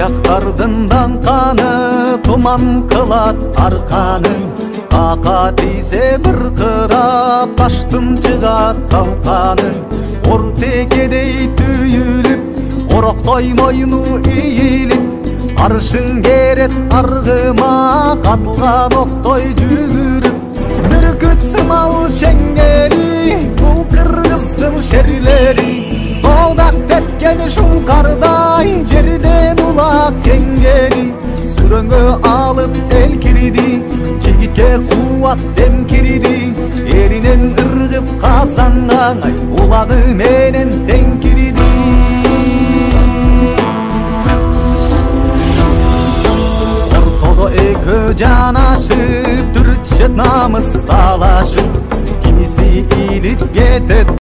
Аяктардын даңканы туман кылат арканын. Ака тийсе быркырап таштын чыгат талканын. Ортекедей түйүлүп ороктой мойну ийилип, аршын керет аргыма катылган октой жүгүрүп. Бүркүт сымал чеңгери бул кыргыздын шерлери, оодак тепкен шуңкардай жерден улак кеңгери. Сүрөңгө алып эл кирди, жигитке кубат дем кирди, эринен ыргып казанга улагы менен тең кирди. Ортодо экөө жанашып, дүрт намыс талашып,